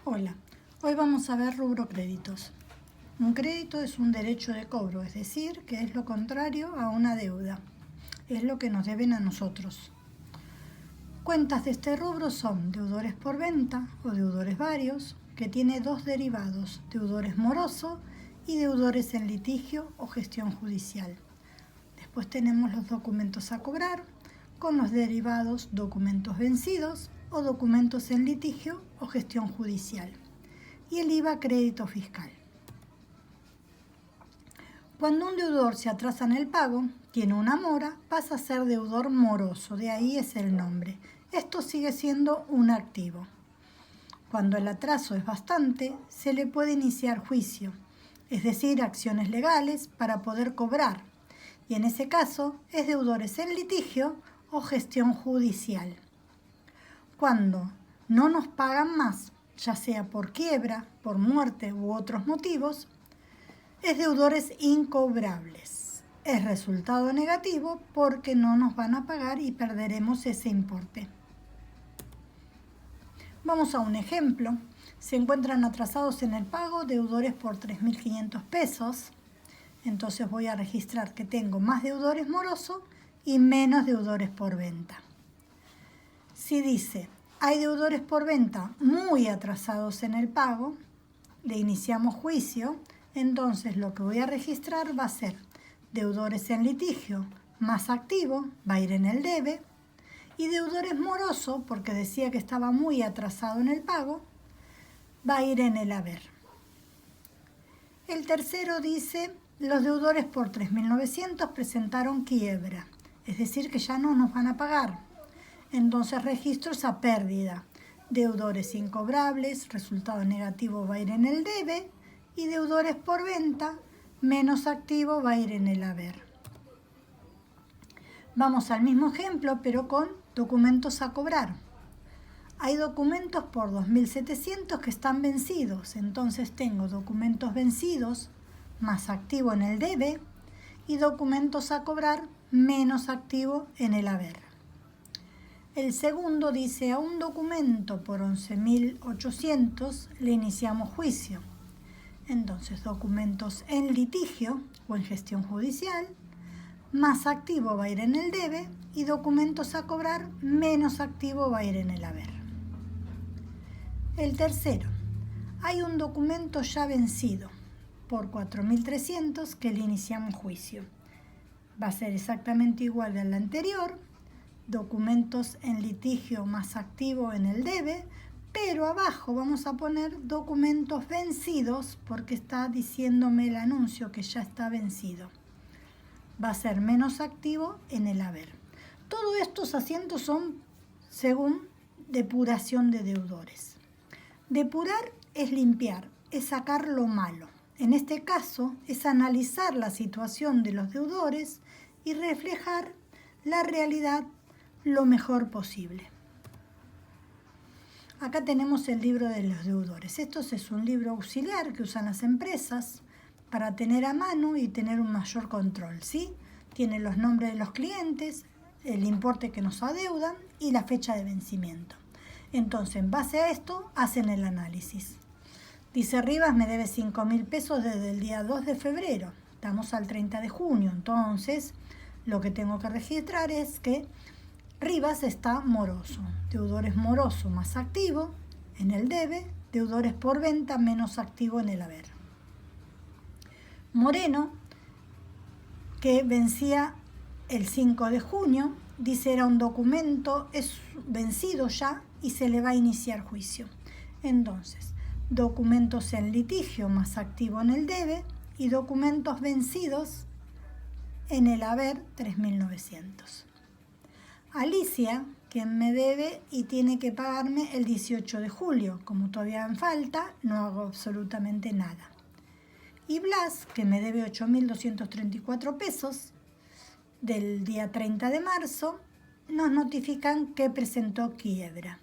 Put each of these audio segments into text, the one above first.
Hola, hoy vamos a ver rubro créditos. Un crédito es un derecho de cobro, es decir, que es lo contrario a una deuda. Es lo que nos deben a nosotros. Cuentas de este rubro son deudores por venta o deudores varios, que tiene dos derivados, deudores moroso y deudores en litigio o gestión judicial. Después tenemos los documentos a cobrar, con los derivados documentos vencidos o documentos en litigio o gestión judicial. Y el IVA crédito fiscal. Cuando un deudor se atrasa en el pago, tiene una mora, pasa a ser deudor moroso, de ahí es el nombre. Esto sigue siendo un activo. Cuando el atraso es bastante, se le puede iniciar juicio, es decir, acciones legales para poder cobrar. Y en ese caso es deudores en litigio o gestión judicial. Cuando no nos pagan más, ya sea por quiebra, por muerte u otros motivos, es deudores incobrables. Es resultado negativo porque no nos van a pagar y perderemos ese importe. Vamos a un ejemplo. Se encuentran atrasados en el pago deudores por 3.500 pesos. Entonces voy a registrar que tengo más deudores morosos y menos deudores por venta. Si dice, hay deudores por venta muy atrasados en el pago, le iniciamos juicio, entonces lo que voy a registrar va a ser deudores en litigio más activo, va a ir en el debe, y deudores moroso, porque decía que estaba muy atrasado en el pago, va a ir en el haber. El tercero dice, los deudores por 3.900 presentaron quiebra, es decir que ya no nos van a pagar. Entonces registro esa pérdida. Deudores incobrables, resultado negativo va a ir en el debe, y deudores por venta, menos activo va a ir en el haber. Vamos al mismo ejemplo, pero con documentos a cobrar. Hay documentos por 2.700 que están vencidos, entonces tengo documentos vencidos más activo en el debe y documentos a cobrar menos activo en el haber. El segundo dice, a un documento por 11.800 le iniciamos juicio. Entonces, documentos en litigio o en gestión judicial, más activo va a ir en el debe y documentos a cobrar, menos activo va a ir en el haber. El tercero, hay un documento ya vencido por 4.300 que le iniciamos juicio. Va a ser exactamente igual al anterior, documentos en litigio más activo en el debe, pero abajo vamos a poner documentos vencidos porque está diciéndome el anuncio que ya está vencido. Va a ser menos activo en el haber. Todos estos asientos son según depuración de deudores. Depurar es limpiar, es sacar lo malo. En este caso es analizar la situación de los deudores y reflejar la realidad lo mejor posible. Acá tenemos el libro de los deudores. Esto es un libro auxiliar que usan las empresas para tener a mano y tener un mayor control, ¿sí? Tiene los nombres de los clientes, el importe que nos adeudan y la fecha de vencimiento. Entonces, en base a esto, hacen el análisis. Dice, Rivas me debe 5.000 pesos desde el día 2 de febrero. Estamos al 30 de junio. Entonces, lo que tengo que registrar es que Rivas está moroso. Deudores moroso más activo en el debe, deudores por venta menos activo en el haber. Moreno, que vencía el 5 de junio, dice era un documento, es vencido ya y se le va a iniciar juicio. Entonces, documentos en litigio más activo en el debe y documentos vencidos en el haber 3.900. Alicia, que me debe y tiene que pagarme el 18 de julio. Como todavía me falta, no hago absolutamente nada. Y Blas, que me debe 8.234 pesos del día 30 de marzo, nos notifican que presentó quiebra.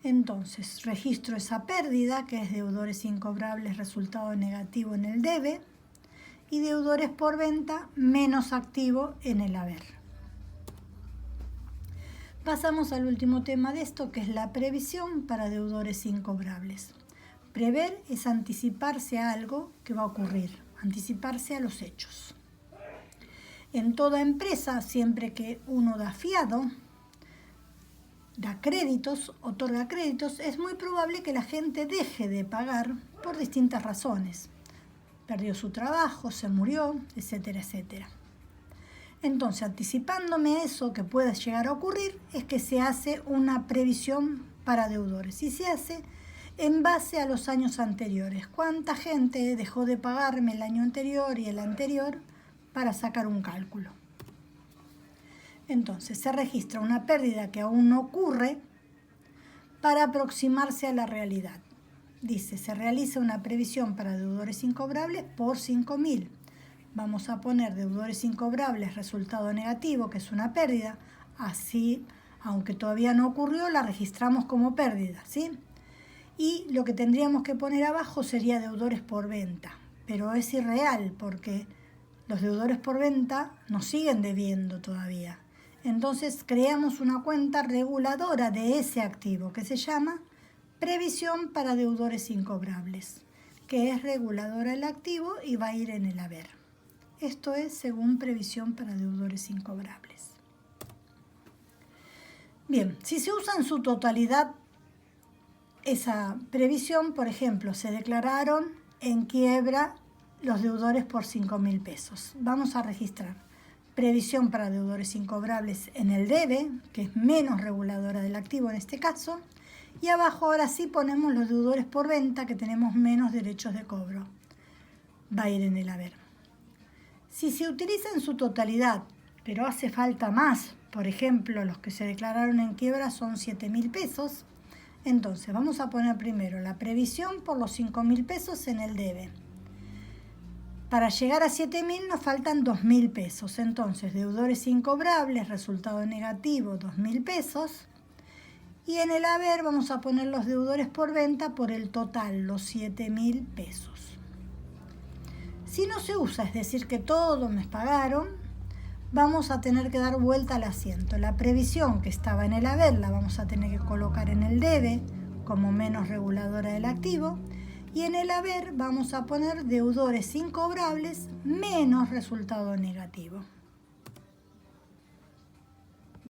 Entonces, registro esa pérdida, que es deudores incobrables, resultado negativo en el debe, y deudores por venta, menos activo en el haber. Pasamos al último tema de esto, que es la previsión para deudores incobrables. prever es anticiparse a algo que va a ocurrir, anticiparse a los hechos. En toda empresa, siempre que uno da fiado, da créditos, otorga créditos, es muy probable que la gente deje de pagar por distintas razones. Perdió su trabajo, se murió, etcétera, etcétera. Entonces, anticipándome a eso que pueda llegar a ocurrir, es que se hace una previsión para deudores. Y se hace en base a los años anteriores. ¿Cuánta gente dejó de pagarme el año anterior y el anterior para sacar un cálculo? Entonces, se registra una pérdida que aún no ocurre para aproximarse a la realidad. Dice, se realiza una previsión para deudores incobrables por 5.000. Vamos a poner deudores incobrables, resultado negativo, que es una pérdida. Así, aunque todavía no ocurrió, la registramos como pérdida, ¿sí? Y lo que tendríamos que poner abajo sería deudores por venta. Pero es irreal porque los deudores por venta nos siguen debiendo todavía. Entonces creamos una cuenta reguladora de ese activo que se llama previsión para deudores incobrables, que es reguladora del activo y va a ir en el haber. Esto es según previsión para deudores incobrables. Bien, si se usa en su totalidad esa previsión, por ejemplo, se declararon en quiebra los deudores por 5.000 pesos. Vamos a registrar previsión para deudores incobrables en el debe, que es menos reguladora del activo en este caso, y abajo ahora sí ponemos los deudores por venta, que tenemos menos derechos de cobro. Va a ir en el haber. Si se utiliza en su totalidad, pero hace falta más, por ejemplo, los que se declararon en quiebra son 7.000 pesos, entonces vamos a poner primero la previsión por los 5.000 pesos en el debe. Para llegar a 7.000 nos faltan 2.000 pesos, entonces deudores incobrables, resultado negativo, 2.000 pesos. Y en el haber vamos a poner los deudores por venta por el total, los 7.000 pesos. Si no se usa, es decir, que todos me pagaron, vamos a tener que dar vuelta al asiento. La previsión que estaba en el haber la vamos a tener que colocar en el debe como menos reguladora del activo. Y en el haber vamos a poner deudores incobrables menos resultado negativo.